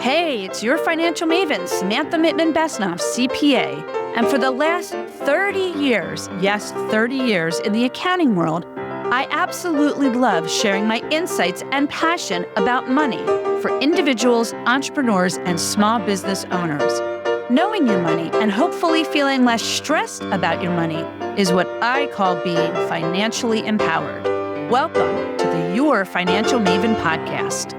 Hey, it's your financial maven, Samantha Mittman-Besnoff, CPA. And for the last 30 years, yes, 30 years in the accounting world, I absolutely love sharing my insights and passion about money for individuals, entrepreneurs, and small business owners. Knowing your money and hopefully feeling less stressed about your money is what I call being financially empowered. Welcome to the Your Financial Maven podcast.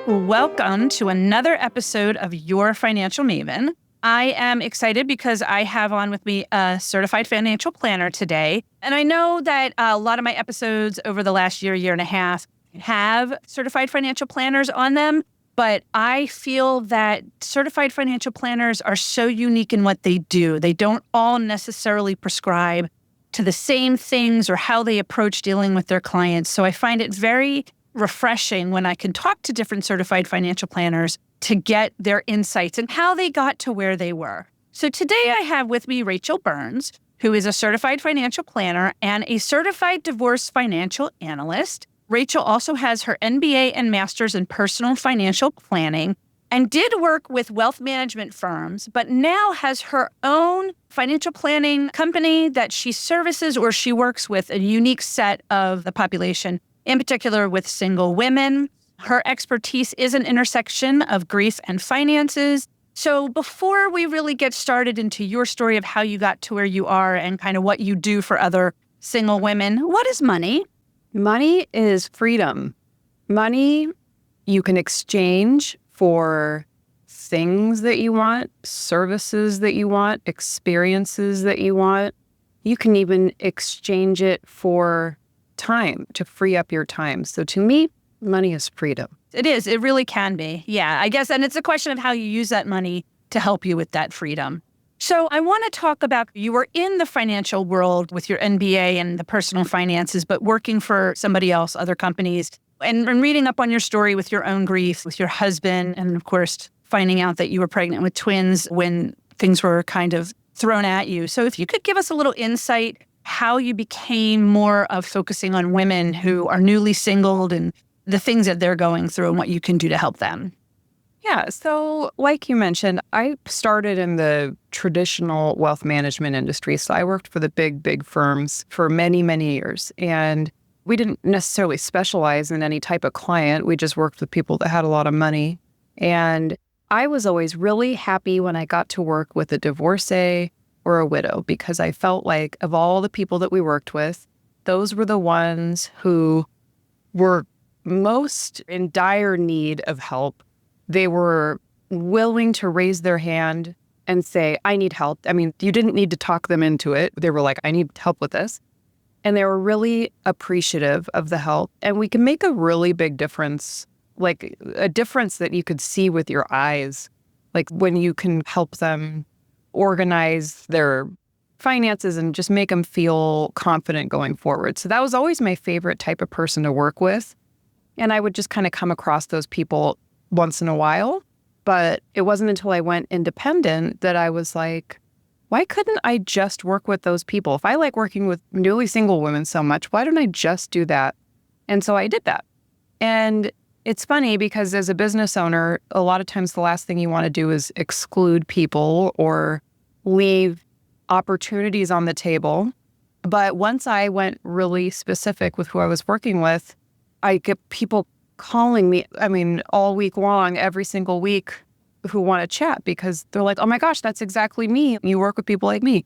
Welcome to another episode of Your Financial Maven. I am excited because I have on with me a certified financial planner today. And I know that a lot of my episodes over the last year and a half have certified financial planners on them. But I feel that certified financial planners are so unique in what they do. They don't all necessarily prescribe to the same things or how they approach dealing with their clients. So I find it very refreshing when I can talk to different certified financial planners to get their insights and how they got to where they were. So today I have with me Rachael Burns, who is a certified financial planner and a certified divorce financial analyst. Rachael also has her MBA and master's in personal financial planning and did work with wealth management firms, but now has her own financial planning company that she services or she works with a unique set of the population, in particular with single women. Her expertise is an intersection of grief and finances. So before we really get started into your story of how you got to where you are and kind of what you do for other single women, what is money? Money is freedom. Money you can exchange for things that you want, services that you want, experiences that you want. You can even exchange it for time to free up your time. So to me, money is freedom. It is. It really can be. Yeah, I guess. And it's a question of how you use that money to help you with that freedom. So I want to talk about, you were in the financial world with your MBA and the personal finances, but working for somebody else, other companies, and reading up on your story with your own grief, with your husband, and of course, finding out that you were pregnant with twins when things were kind of thrown at you. So if you could give us a little insight how you became more of focusing on women who are newly singled and the things that they're going through and what you can do to help them. Yeah. So like you mentioned, I started in the traditional wealth management industry. So I worked for the big firms for many, many years. And we didn't necessarily specialize in any type of client. We just worked with people that had a lot of money. And I was always really happy when I got to work with a divorcee or a widow, because I felt like of all the people that we worked with, those were the ones who were most in dire need of help. They were willing to raise their hand and say, I need help. I mean, you didn't need to talk them into it. They were like, I need help with this. And they were really appreciative of the help. And we can make a really big difference, like a difference that you could see with your eyes, like when you can help them organize their finances and just make them feel confident going forward. So that was always my favorite type of person to work with. And I would just kind of come across those people once in a while. But it wasn't until I went independent that I was like, why couldn't I just work with those people? If I like working with newly single women so much, why don't I just do that? And so I did that. And it's funny because as a business owner, a lot of times the last thing you want to do is exclude people or leave opportunities on the table. But once I went really specific with who I was working with, I get people calling me, all week long, every single week, who want to chat because they're like, oh my gosh, that's exactly me. You work with people like me.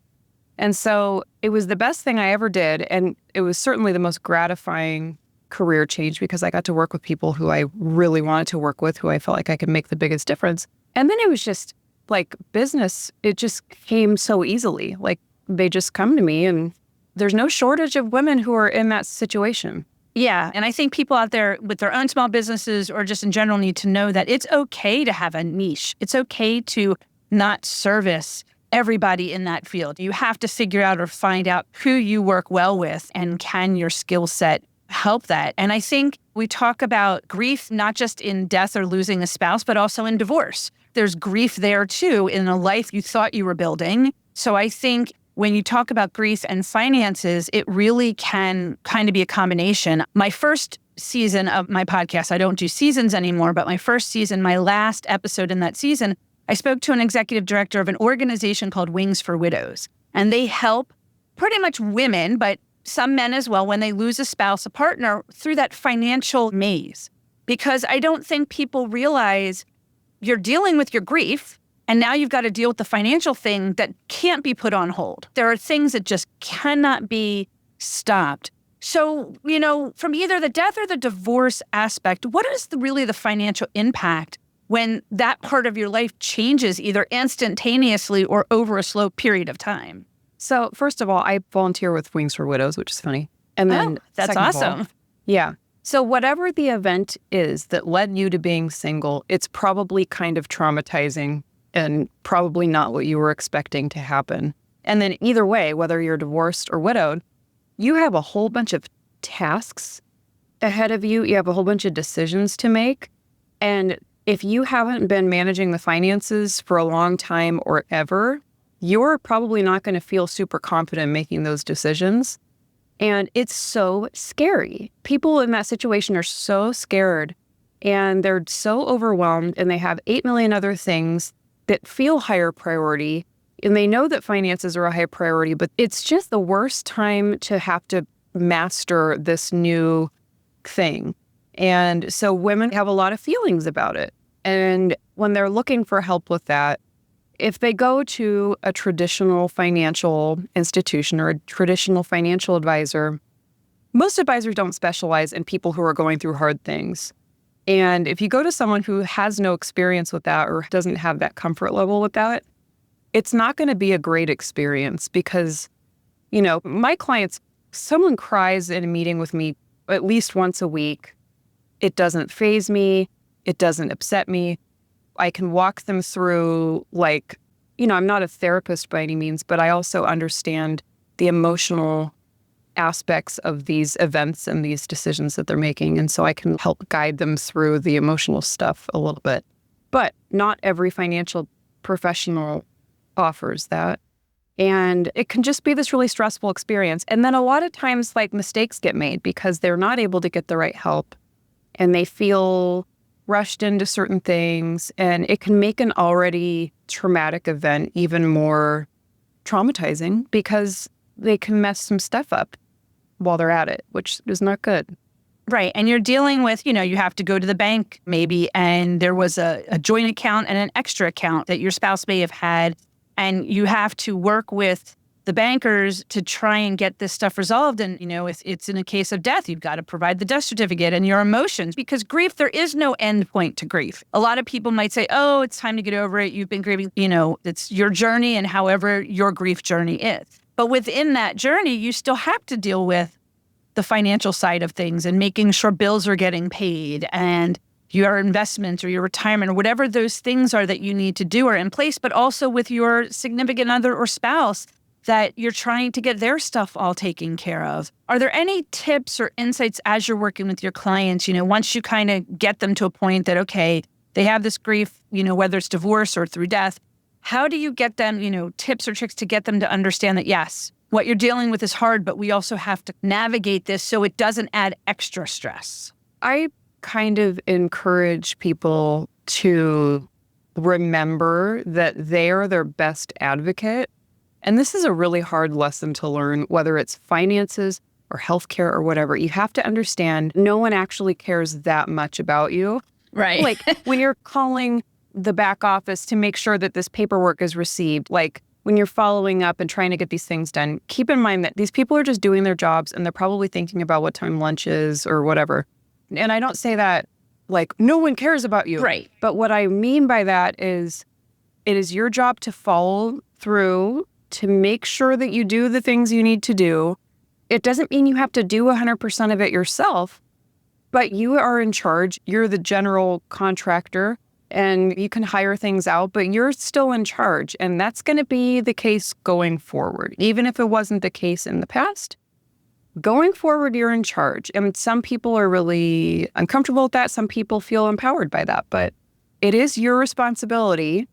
And so it was the best thing I ever did. And it was certainly the most gratifying career change because I got to work with people who I really wanted to work with, who I felt like I could make the biggest difference. And then it was just like business, it just came so easily. Like they just come to me, and there's no shortage of women who are in that situation. Yeah. And I think people out there with their own small businesses or just in general need to know that it's okay to have a niche. It's okay to not service everybody in that field. You have to figure out or find out who you work well with and can your skill set help that. And I think we talk about grief, not just in death or losing a spouse, but also in divorce. There's grief there too in a life you thought you were building. So I think when you talk about grief and finances, it really can kind of be a combination. My first season of my podcast, I don't do seasons anymore, but my first season, my last episode in that season, I spoke to an executive director of an organization called Wings for Widows. And they help pretty much women, but some men as well, when they lose a spouse, a partner, through that financial maze. Because I don't think people realize you're dealing with your grief, and now you've got to deal with the financial thing that can't be put on hold. There are things that just cannot be stopped. So, from either the death or the divorce aspect, what is really the financial impact when that part of your life changes either instantaneously or over a slow period of time? So first of all, I volunteer with Wings for Widows, which is funny. And then that's awesome. Yeah. So whatever the event is that led you to being single, it's probably kind of traumatizing and probably not what you were expecting to happen. And then either way, whether you're divorced or widowed, you have a whole bunch of tasks ahead of you. You have a whole bunch of decisions to make. And if you haven't been managing the finances for a long time or ever, you're probably not going to feel super confident making those decisions. And it's so scary. People in that situation are so scared and they're so overwhelmed and they have 8 million other things that feel higher priority. And they know that finances are a high priority, but it's just the worst time to have to master this new thing. And so women have a lot of feelings about it. And when they're looking for help with that, if they go to a traditional financial institution or a traditional financial advisor, most advisors don't specialize in people who are going through hard things. And if you go to someone who has no experience with that or doesn't have that comfort level with that, it's not going to be a great experience because, my clients, someone cries in a meeting with me at least once a week. It doesn't faze me. It doesn't upset me. I can walk them through, I'm not a therapist by any means, but I also understand the emotional aspects of these events and these decisions that they're making. And so I can help guide them through the emotional stuff a little bit. But not every financial professional offers that. And it can just be this really stressful experience. And then a lot of times, mistakes get made because they're not able to get the right help and they feel rushed into certain things. And it can make an already traumatic event even more traumatizing because they can mess some stuff up while they're at it, which is not good. Right. And you're dealing with, you have to go to the bank maybe, and there was a joint account and an extra account that your spouse may have had. And you have to work with the bankers to try and get this stuff resolved. And, if it's in a case of death, you've got to provide the death certificate and your emotions, because grief, there is no end point to grief. A lot of people might say, oh, it's time to get over it. You've been grieving, it's your journey and however your grief journey is. But within that journey, you still have to deal with the financial side of things and making sure bills are getting paid and your investments or your retirement or whatever those things are that you need to do are in place, but also with your significant other or spouse that you're trying to get their stuff all taken care of. Are there any tips or insights as you're working with your clients, once you kind of get them to a point that, okay, they have this grief, whether it's divorce or through death, how do you get them, tips or tricks to get them to understand that, yes, what you're dealing with is hard, but we also have to navigate this so it doesn't add extra stress? I kind of encourage people to remember that they are their best advocate. And this is a really hard lesson to learn, whether it's finances or healthcare or whatever. You have to understand no one actually cares that much about you. Right. When you're calling the back office to make sure that this paperwork is received, when you're following up and trying to get these things done, keep in mind that these people are just doing their jobs and they're probably thinking about what time lunch is or whatever. And I don't say that no one cares about you. Right. But what I mean by that is it is your job to follow through, to make sure that you do the things you need to do. It doesn't mean you have to do 100% of it yourself, but you are in charge. You're the general contractor and you can hire things out, but you're still in charge. And that's going to be the case going forward. Even if it wasn't the case in the past, going forward, you're in charge. And some people are really uncomfortable with that. Some people feel empowered by that, but it is your responsibility.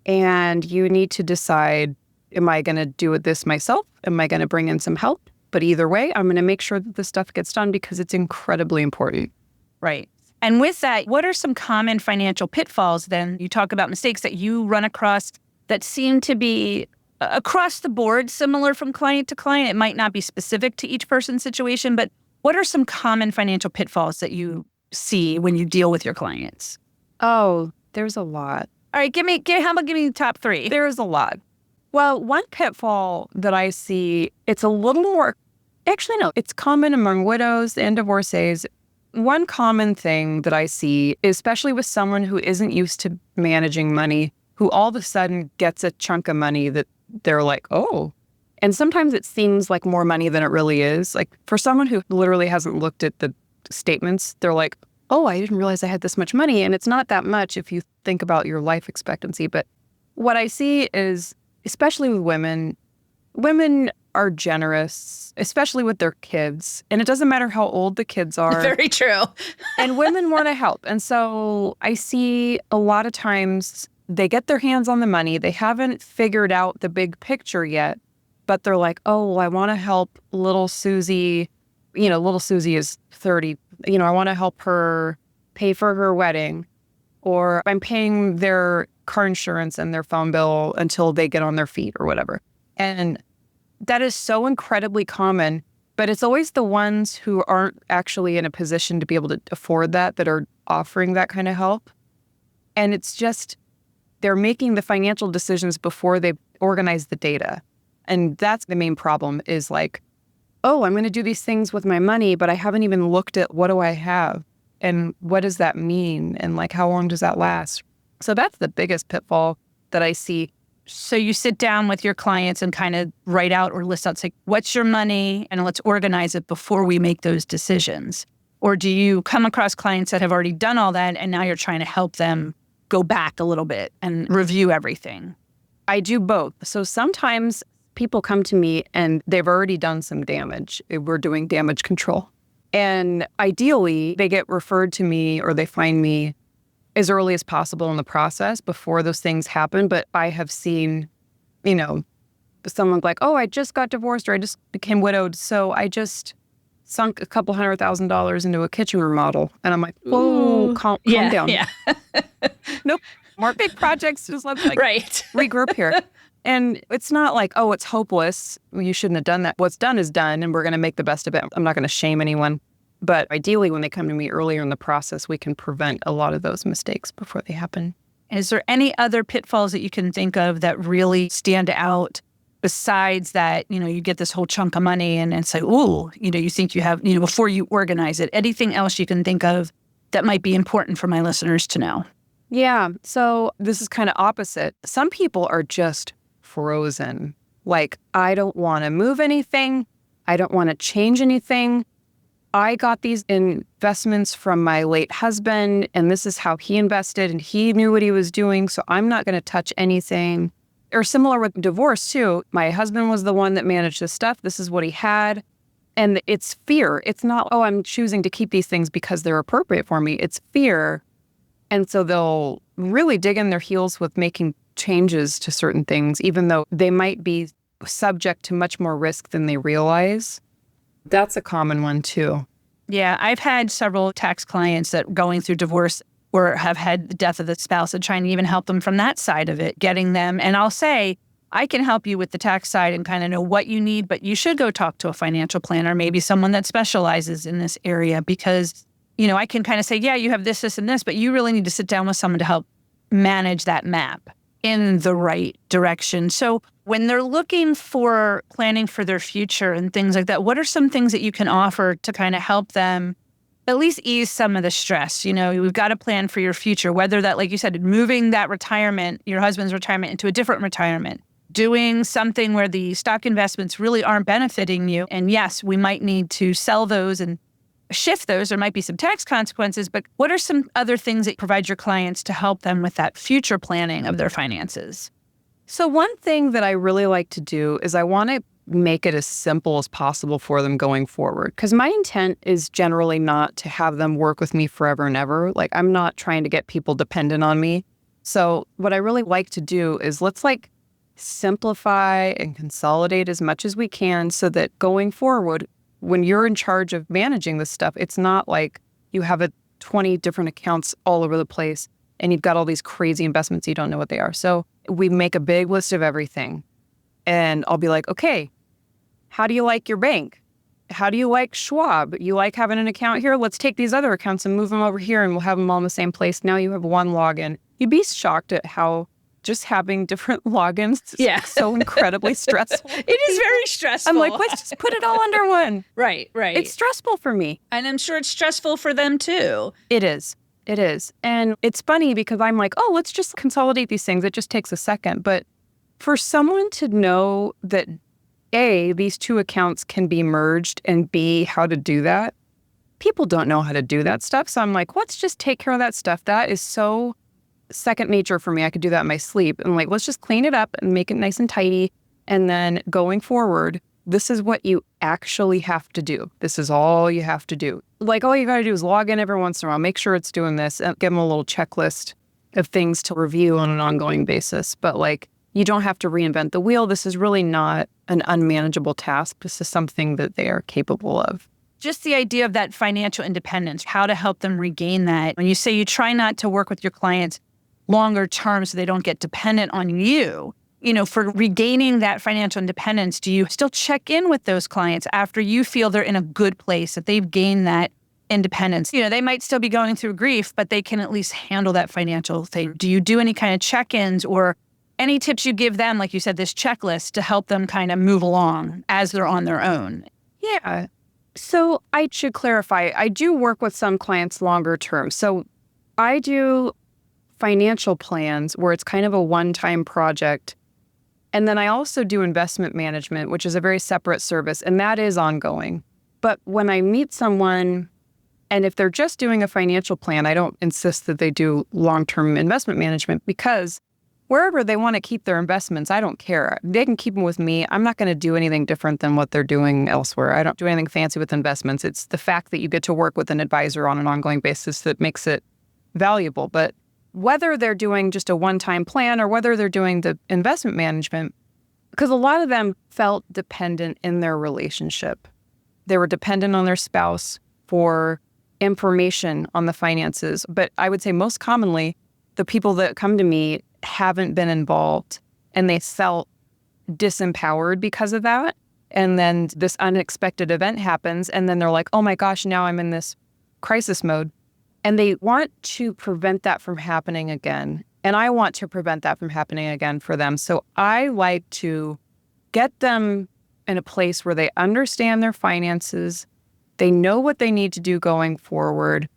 And you need to decide am I going to do this myself? Am I going to bring in some help? But either way, I'm going to make sure that the stuff gets done because it's incredibly important. Right. And with that, what are some common financial pitfalls then? You talk about mistakes that you run across that seem to be across the board similar from client to client. It might not be specific to each person's situation, but what are some common financial pitfalls that you see when you deal with your clients? Oh, there's a lot. All right, how about give me the top 3? There's a lot. Well, one pitfall that I see, it's a little more, actually, no, it's common among widows and divorcees. One common thing that I see, especially with someone who isn't used to managing money, who all of a sudden gets a chunk of money that they're like, oh. And sometimes it seems like more money than it really is. Like for someone who literally hasn't looked at the statements, they're like, oh, I didn't realize I had this much money. And it's not that much if you think about your life expectancy. But what I see is, especially with women are generous, especially with their kids. And it doesn't matter how old the kids are. Very true. And women want to help. And so I see a lot of times they get their hands on the money. They haven't figured out the big picture yet, but they're like, oh, I want to help little Susie. Little Susie is 30. I want to help her pay for her wedding, or I'm paying their car insurance and their phone bill until they get on their feet or whatever. And that is so incredibly common, but it's always the ones who aren't actually in a position to be able to afford that are offering that kind of help. And it's just, they're making the financial decisions before they organize the data. And that's the main problem is like, oh, I'm going to do these things with my money, but I haven't even looked at what do I have and what does that mean? And like, how long does that last? So that's the biggest pitfall that I see. So you sit down with your clients and kind of write out or list out, say, what's your money? And let's organize it before we make those decisions. Or do you come across clients that have already done all that and now you're trying to help them go back a little bit and review everything? I do both. So sometimes people come to me and they've already done some damage. We're doing damage control. And ideally, they get referred to me or they find me as early as possible in the process before those things happen. But I have seen, someone like, oh, I just got divorced or I just became widowed. So I just sunk a couple $100,000 into a kitchen remodel. And I'm like, whoa, calm down. Yeah. Nope. More big projects. Just let's right. regroup here. And it's not like, oh, it's hopeless. You shouldn't have done that. What's done is done, and we're going to make the best of it. I'm not going to shame anyone. But ideally, when they come to me earlier in the process, we can prevent a lot of those mistakes before they happen. Is there any other pitfalls that you can think of that really stand out besides that, you get this whole chunk of money and say, ooh, you think you have, before you organize it? Anything else you can think of that might be important for my listeners to know? Yeah. So this is kind of opposite. Some people are just frozen. Like, I don't want to move anything. I don't want to change anything. I got these investments from my late husband, and this is how he invested, and he knew what he was doing, so I'm not going to touch anything. Or similar with divorce, too. My husband was the one that managed this stuff. This is what he had. And it's fear. It's not, oh, I'm choosing to keep these things because they're appropriate for me. It's fear. And so they'll really dig in their heels with making changes to certain things, even though they might be subject to much more risk than they realize. That's a common one, too. Yeah, I've had several tax clients that going through divorce or have had the death of the spouse and trying to even help them from that side of it, getting them. And I'll say, I can help you with the tax side and kind of know what you need, but you should go talk to a financial planner, maybe someone that specializes in this area, because, I can kind of say, yeah, you have this, this, and this, but you really need to sit down with someone to help manage that map in the right direction. So when they're looking for planning for their future and things like that, what are some things that you can offer to kind of help them at least ease some of the stress? We've got to plan for your future, whether that, like you said, moving that retirement, your husband's retirement, into a different retirement, doing something where the stock investments really aren't benefiting you. And yes, we might need to sell those and shift those. There might be some tax consequences, but what are some other things that provide your clients to help them with that future planning of their finances? So one thing that I really like to do is I want to make it as simple as possible for them going forward. Because my intent is generally not to have them work with me forever and ever. Like, I'm not trying to get people dependent on me. So what I really like to do is let's simplify and consolidate as much as we can so that going forward, when you're in charge of managing this stuff, it's not like you have 20 different accounts all over the place and you've got all these crazy investments, you don't know what they are. So we make a big list of everything. And I'll be like, okay, how do you like your bank? How do you like Schwab? You like having an account here? Let's take these other accounts and move them over here and we'll have them all in the same place. Now you have one login. You'd be shocked at how just having different logins is so incredibly stressful. It is very stressful. I'm like, let's just put it all under one. Right. It's stressful for me. And I'm sure it's stressful for them too. It is. And it's funny because I'm like, oh, let's just consolidate these things. It just takes a second. But for someone to know that A, these two accounts can be merged, and B, how to do that, people don't know how to do that stuff. So I'm like, let's just take care of that stuff. That is so second nature for me. I could do that in my sleep. And like, let's just clean it up and make it nice and tidy. And then going forward, this is what you actually have to do. This is all you have to do. Like, all you got to do is log in every once in a while, make sure it's doing this, and give them a little checklist of things to review on an ongoing basis. But like, you don't have to reinvent the wheel. This is really not an unmanageable task. This is something that they are capable of. Just the idea of that financial independence, how to help them regain that. When you say you try not to work with your clients longer term so they don't get dependent on you, for regaining that financial independence, do you still check in with those clients after you feel they're in a good place, that they've gained that independence? They might still be going through grief, but they can at least handle that financial thing. Do you do any kind of check-ins or any tips you give them, like you said, this checklist to help them kind of move along as they're on their own? Yeah. So I should clarify, I do work with some clients longer term. So I do financial plans where it's kind of a one-time project. And then I also do investment management, which is a very separate service, and that is ongoing. But when I meet someone, and if they're just doing a financial plan, I don't insist that they do long-term investment management, because wherever they want to keep their investments, I don't care. They can keep them with me. I'm not going to do anything different than what they're doing elsewhere. I don't do anything fancy with investments. It's the fact that you get to work with an advisor on an ongoing basis that makes it valuable. But whether they're doing just a one-time plan or whether they're doing the investment management, because a lot of them felt dependent in their relationship. They were dependent on their spouse for information on the finances. But I would say most commonly, the people that come to me haven't been involved and they felt disempowered because of that. And then this unexpected event happens and then they're like, oh my gosh, now I'm in this crisis mode. And they want to prevent that from happening again. And I want to prevent that from happening again for them. So I like to get them in a place where they understand their finances. They know what they need to do going forward.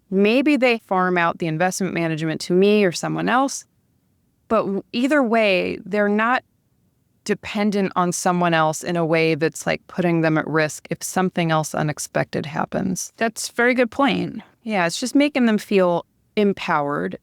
Maybe they farm out the investment management to me or someone else. But either way, they're not dependent on someone else in a way that's like putting them at risk if something else unexpected happens. That's a very good point. Yeah, it's just making them feel empowered,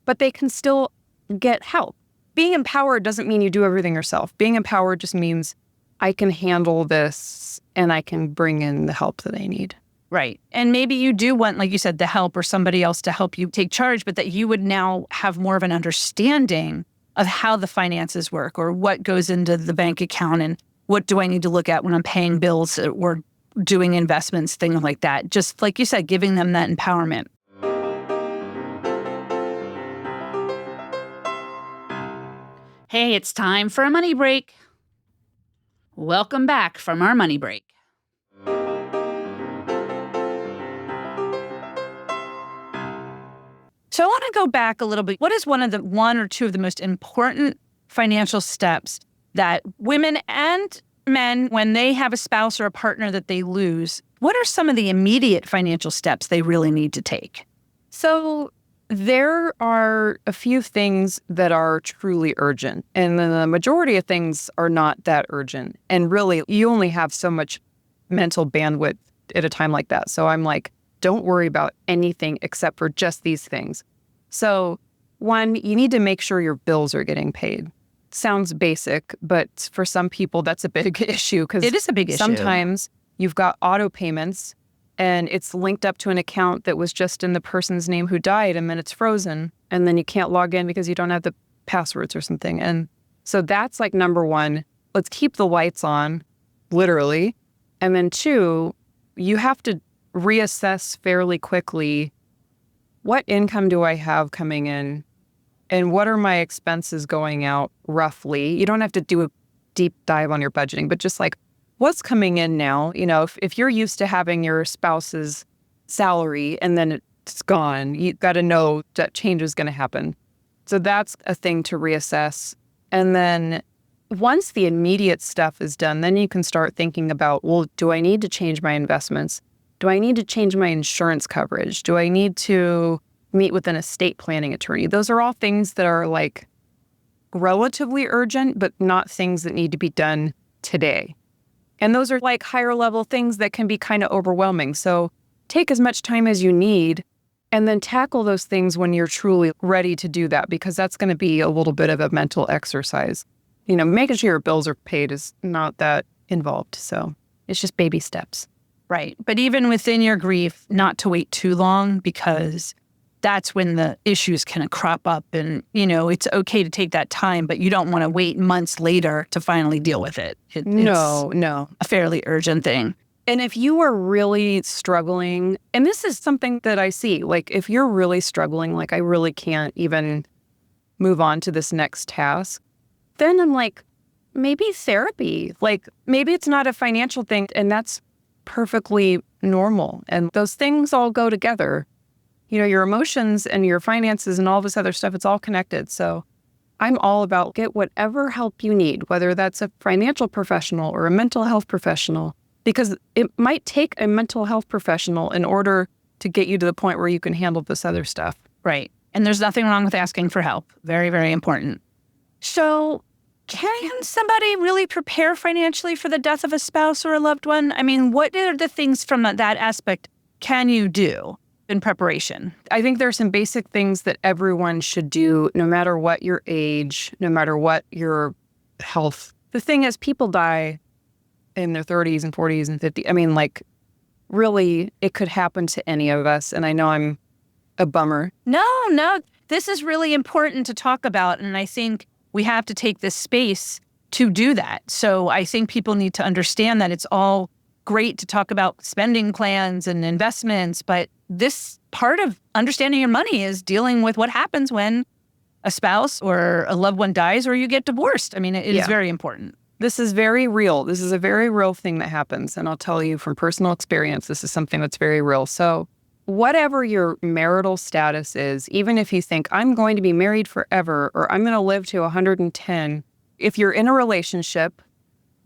but they can still get help. Being empowered doesn't mean you do everything yourself. Being empowered just means I can handle this and I can bring in the help that I need. Right. And maybe you do want, like you said, the help or somebody else to help you take charge, but that you would now have more of an understanding of how the finances work or what goes into the bank account and what do I need to look at when I'm paying bills or doing investments, things like that. Just like you said, giving them that empowerment. Hey, it's time for a money break. Welcome back from our money break. So I want to go back a little bit. What is one or two of the most important financial steps that women and men, when they have a spouse or a partner that they lose, what are some of the immediate financial steps they really need to take? So there are a few things that are truly urgent, and then the majority of things are not that urgent. And really, you only have so much mental bandwidth at a time like that. So I'm like, don't worry about anything except for just these things. So one, you need to make sure your bills are getting paid. Sounds basic, but for some people, that's a big issue because it is a big issue. Sometimes you've got auto payments and it's linked up to an account that was just in the person's name who died, and then it's frozen, and then you can't log in because you don't have the passwords or something. And So that's like number one, let's keep the lights on, literally. And then two, you have to reassess fairly quickly, what income do I have coming in? And what are my expenses going out roughly? You don't have to do a deep dive on your budgeting, but just like what's coming in now? If you're used to having your spouse's salary and then it's gone, you got to know that change is going to happen. So that's a thing to reassess. And then once the immediate stuff is done, then you can start thinking about, well, do I need to change my investments? Do I need to change my insurance coverage? Do I need to meet with an estate planning attorney? Those are all things that are like relatively urgent, but not things that need to be done today. And those are like higher level things that can be kind of overwhelming. So take as much time as you need and then tackle those things when you're truly ready to do that, because that's going to be a little bit of a mental exercise. Making sure your bills are paid is not that involved. So it's just baby steps. Right. But even within your grief, not to wait too long, because that's when the issues can crop up. And, it's okay to take that time, but you don't want to wait months later to finally deal with it. No. It's a fairly urgent thing. And if you are really struggling, and this is something that I see, like if you're really struggling, like I really can't even move on to this next task, then I'm like, maybe therapy, like maybe it's not a financial thing, and that's perfectly normal. And those things all go together. Your emotions and your finances and all this other stuff, it's all connected. So I'm all about get whatever help you need, whether that's a financial professional or a mental health professional, because it might take a mental health professional in order to get you to the point where you can handle this other stuff. Right. And there's nothing wrong with asking for help. Very, very important. So can somebody really prepare financially for the death of a spouse or a loved one? I mean, what are the things from that aspect can you do in preparation? I think there are some basic things that everyone should do, no matter what your age, no matter what your health. The thing is, people die in their 30s and 40s and 50s. I mean, like, really, it could happen to any of us. And I know I'm a bummer. No. This is really important to talk about. And I think we have to take this space to do that. So I think people need to understand that it's all great to talk about spending plans and investments, but this part of understanding your money is dealing with what happens when a spouse or a loved one dies or you get divorced. I mean, it is very important. This is very real. This is a very real thing that happens. And I'll tell you from personal experience, this is something that's very real. So whatever your marital status is, even if you think I'm going to be married forever or I'm going to live to 110, if you're in a relationship,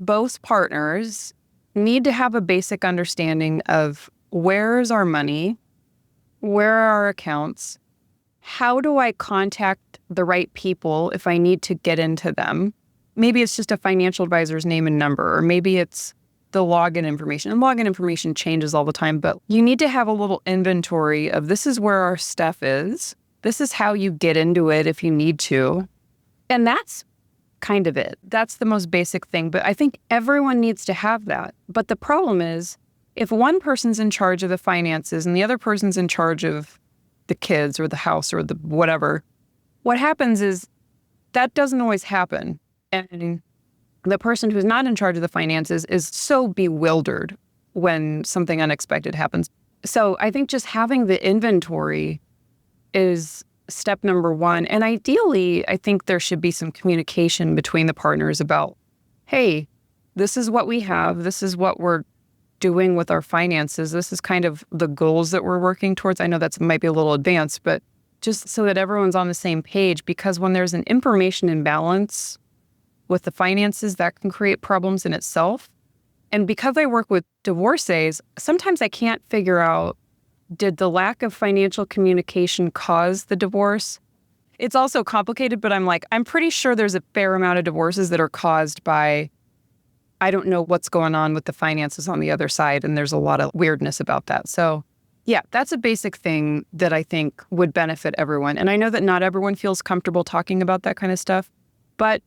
both partners need to have a basic understanding of where is our money, where are our accounts, how do I contact the right people if I need to get into them. Maybe it's just a financial advisor's name and number, or maybe it's the login information. And login information changes all the time, but you need to have a little inventory of this is where our stuff is. This is how you get into it if you need to. And that's kind of it. That's the most basic thing. But I think everyone needs to have that. But the problem is, if one person's in charge of the finances and the other person's in charge of the kids or the house or the whatever, what happens is that doesn't always happen. And the person who's not in charge of the finances is so bewildered when something unexpected happens. So I think just having the inventory is step number one. And ideally, I think there should be some communication between the partners about, hey, this is what we have. This is what we're doing with our finances. This is kind of the goals that we're working towards. I know that might be a little advanced, but just so that everyone's on the same page, because when there's an information imbalance with the finances, that can create problems in itself. And because I work with divorcees, sometimes I can't figure out, did the lack of financial communication cause the divorce? It's also complicated, but I'm pretty sure there's a fair amount of divorces that are caused by, I don't know what's going on with the finances on the other side, and there's a lot of weirdness about that. So yeah, that's a basic thing that I think would benefit everyone. And I know that not everyone feels comfortable talking about that kind of stuff, but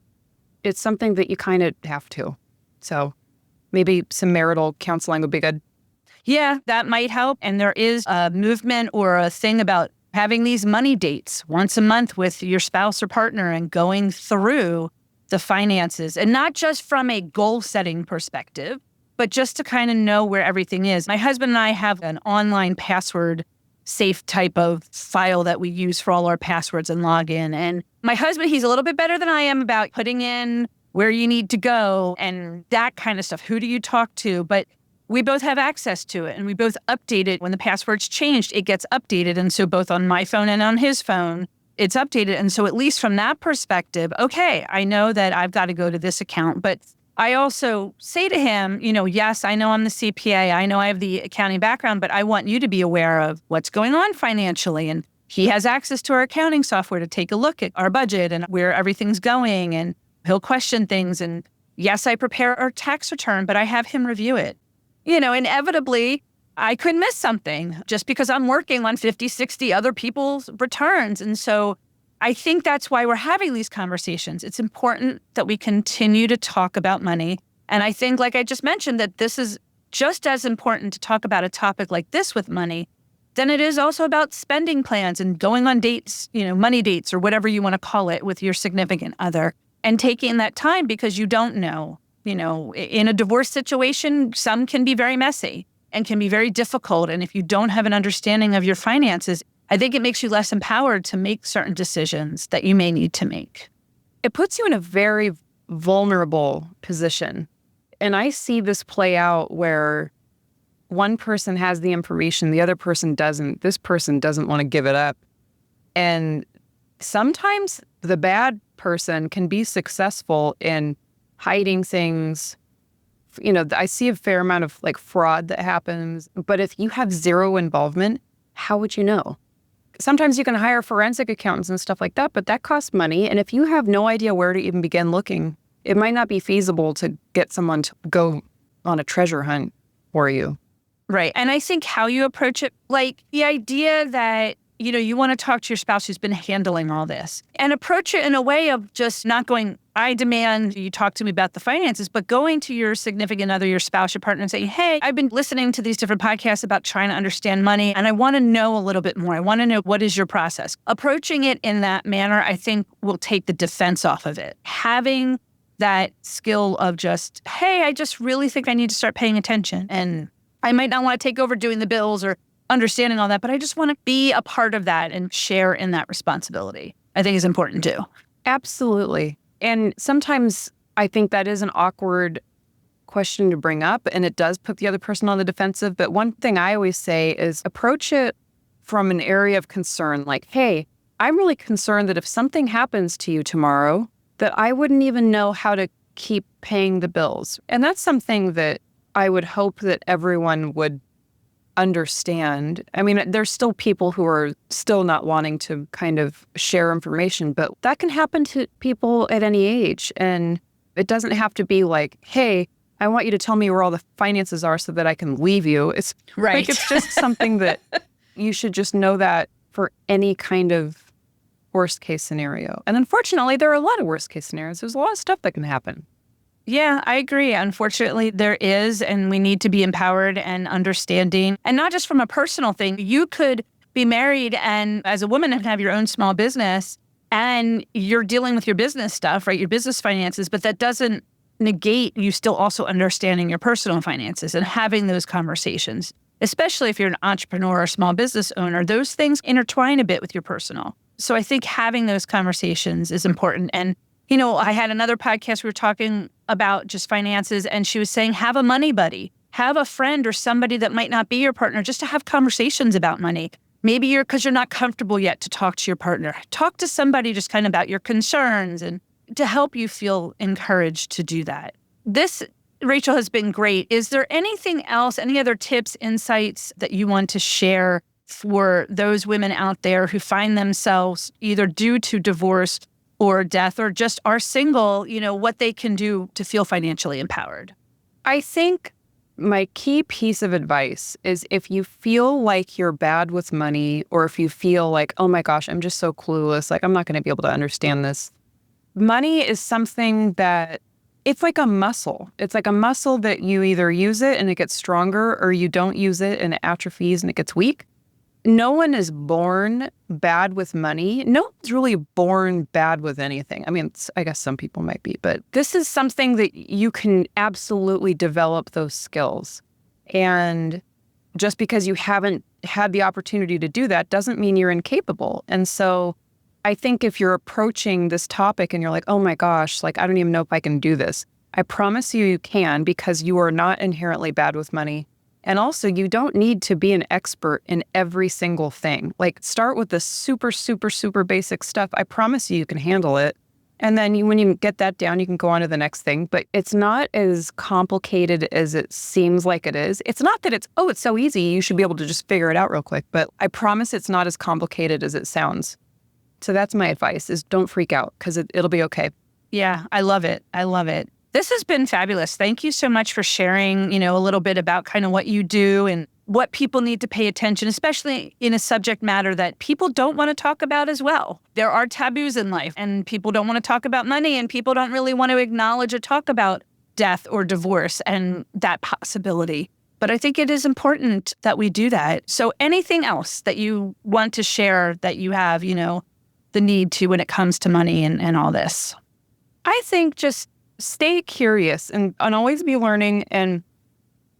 it's something that you kind of have to. So maybe some marital counseling would be good. Yeah, that might help. And there is a movement or a thing about having these money dates once a month with your spouse or partner and going through the finances, and not just from a goal setting perspective, but just to kind of know where everything is. My husband and I have an online password safe type of file that we use for all our passwords and login. And my husband, he's a little bit better than I am about putting in where you need to go and that kind of stuff. Who do you talk to? But we both have access to it, and we both update it. When the password's changed, it gets updated. And so both on my phone and on his phone, it's updated. And so at least from that perspective, okay, I know that I've got to go to this account. But I also say to him, yes, I know I'm the CPA. I know I have the accounting background, but I want you to be aware of what's going on financially. And he has access to our accounting software to take a look at our budget and where everything's going. And he'll question things. And yes, I prepare our tax return, but I have him review it. Inevitably, I could miss something just because I'm working on 50, 60 other people's returns. And so I think that's why we're having these conversations. It's important that we continue to talk about money. And I think, like I just mentioned, that this is just as important to talk about a topic like this with money than it is also about spending plans and going on dates, money dates or whatever you want to call it with your significant other, and taking that time because you don't know. In a divorce situation, some can be very messy and can be very difficult. And if you don't have an understanding of your finances, I think it makes you less empowered to make certain decisions that you may need to make. It puts you in a very vulnerable position. And I see this play out where one person has the information, the other person doesn't. This person doesn't want to give it up. And sometimes the bad person can be successful in hiding things. I see a fair amount of fraud that happens. But if you have zero involvement, how would you know? Sometimes you can hire forensic accountants and stuff like that, but that costs money. And if you have no idea where to even begin looking, it might not be feasible to get someone to go on a treasure hunt for you. Right. And I think how you approach it, the idea that, you want to talk to your spouse who's been handling all this and approach it in a way of just not going, I demand you talk to me about the finances, but going to your significant other, your spouse, your partner and saying, hey, I've been listening to these different podcasts about trying to understand money and I want to know a little bit more. I want to know what is your process. Approaching it in that manner, I think will take the defense off of it. Having that skill of just, hey, I just really think I need to start paying attention. And I might not want to take over doing the bills or understanding all that, but I just want to be a part of that and share in that responsibility. I think is important too. Absolutely. And sometimes I think that is an awkward question to bring up, and it does put the other person on the defensive. But one thing I always say is approach it from an area of concern, like, hey, I'm really concerned that if something happens to you tomorrow, that I wouldn't even know how to keep paying the bills. And that's something that I would hope that everyone would understand. I mean, there's still people who are still not wanting to kind of share information, but that can happen to people at any age. And it doesn't have to be like, hey, I want you to tell me where all the finances are so that I can leave you. It's right. It's just something that you should just know that for any kind of worst case scenario. And unfortunately, there are a lot of worst case scenarios. There's a lot of stuff that can happen. Yeah, I agree. Unfortunately, there is, and we need to be empowered and understanding. And not just from a personal thing. You could be married and as a woman and have your own small business and you're dealing with your business stuff, right? Your business finances, but that doesn't negate you still also understanding your personal finances and having those conversations, especially if you're an entrepreneur or small business owner. Those things intertwine a bit with your personal. So I think having those conversations is important. And I had another podcast, we were talking about just finances, and she was saying, have a money buddy, have a friend or somebody that might not be your partner just to have conversations about money. Maybe because you're not comfortable yet to talk to your partner. Talk to somebody just kind of about your concerns and to help you feel encouraged to do that. This, Rachael, has been great. Is there anything else, any other tips, insights that you want to share for those women out there who find themselves either due to divorce or death or just are single, what they can do to feel financially empowered? I think my key piece of advice is if you feel like you're bad with money or if you feel like, oh my gosh, I'm just so clueless, like I'm not going to be able to understand this. Money is something that it's like a muscle. It's like a muscle that you either use it and it gets stronger or you don't use it and it atrophies and it gets weak. no one is born bad with money. No one's really born bad with anything. I mean, I guess some people might be, but this is something that you can absolutely develop those skills. And just because you haven't had the opportunity to do that doesn't mean you're incapable. And so I think if you're approaching this topic and you're like, oh my gosh, like, I don't even know if I can do this. I promise you can, because you are not inherently bad with money. And also, you don't need to be an expert in every single thing. Like, start with the super, super, super basic stuff. I promise you can handle it. And then when you get that down, you can go on to the next thing. But it's not as complicated as it seems like it is. It's not that it's so easy, you should be able to just figure it out real quick. But I promise it's not as complicated as it sounds. So that's my advice, is don't freak out, because it'll be okay. Yeah, I love it. I love it. This has been fabulous. Thank you so much for sharing, a little bit about kind of what you do and what people need to pay attention, especially in a subject matter that people don't want to talk about as well. There are taboos in life, and people don't want to talk about money, and people don't really want to acknowledge or talk about death or divorce and that possibility. But I think it is important that we do that. So anything else that you want to share that you have, the need to when it comes to money and all this? I think just stay curious and always be learning. And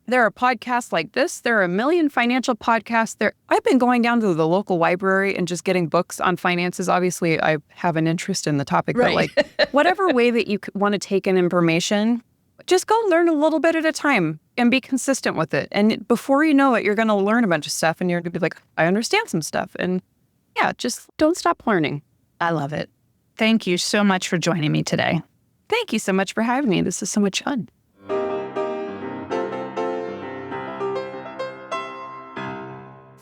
there are podcasts like this. There are a million financial podcasts there. I've been going down to the local library and just getting books on finances. Obviously, I have an interest in the topic, right. But like whatever way that you want to take in information, just go learn a little bit at a time and be consistent with it. And before you know it, you're going to learn a bunch of stuff and you're going to be like, I understand some stuff. And yeah, just don't stop learning. I love it. Thank you so much for joining me today. Thank you so much for having me. This is so much fun.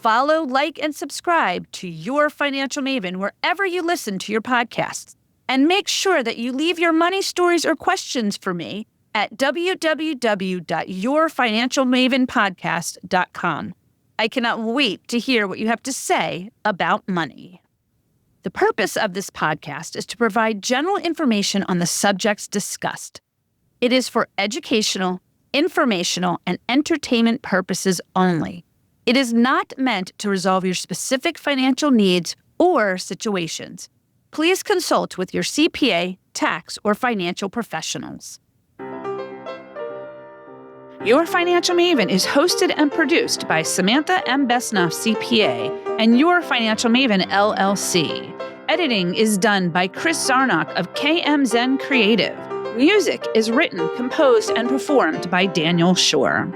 Follow, like, and subscribe to Your Financial Maven wherever you listen to your podcasts. And make sure that you leave your money stories or questions for me at www.yourfinancialmavenpodcast.com. I cannot wait to hear what you have to say about money. The purpose of this podcast is to provide general information on the subjects discussed. It is for educational, informational, and entertainment purposes only. It is not meant to resolve your specific financial needs or situations. Please consult with your CPA, tax, or financial professionals. Your Financial Maven is hosted and produced by Samantha M. Besnoff, CPA, and Your Financial Maven, LLC. Editing is done by Chris Zarnock of KM Zen Creative. Music is written, composed, and performed by Daniel Shore.